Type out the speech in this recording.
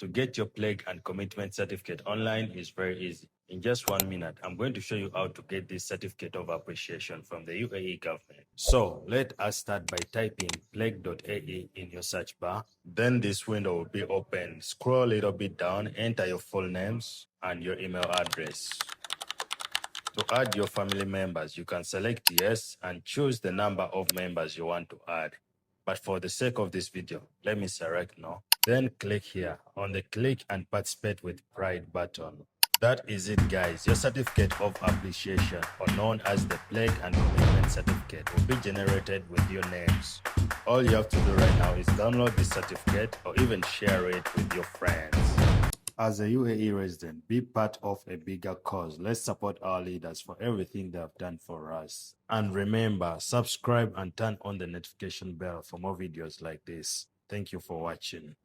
To get your plague and commitment certificate online is very easy. In just 1 minute, I'm going to show you how to get this certificate of appreciation from the UAE government. So let us start by typing plague.ae in your search bar. Then this window will be open. Scroll a little bit down, enter your full names and your email address. To add your family members, you can select yes and choose the number of members you want to add. But for the sake of this video, let me select no. Then click here on the click and participate with pride button. That is it, guys. Your certificate of appreciation, or known as the plague and commitment certificate, will be generated with your names. All you have to do right now is download this certificate or even share it with your friends. As a UAE resident, be part of a bigger cause. Let's support our leaders for everything they have done for us. And remember, subscribe and turn on the notification bell for more videos like this. Thank you for watching.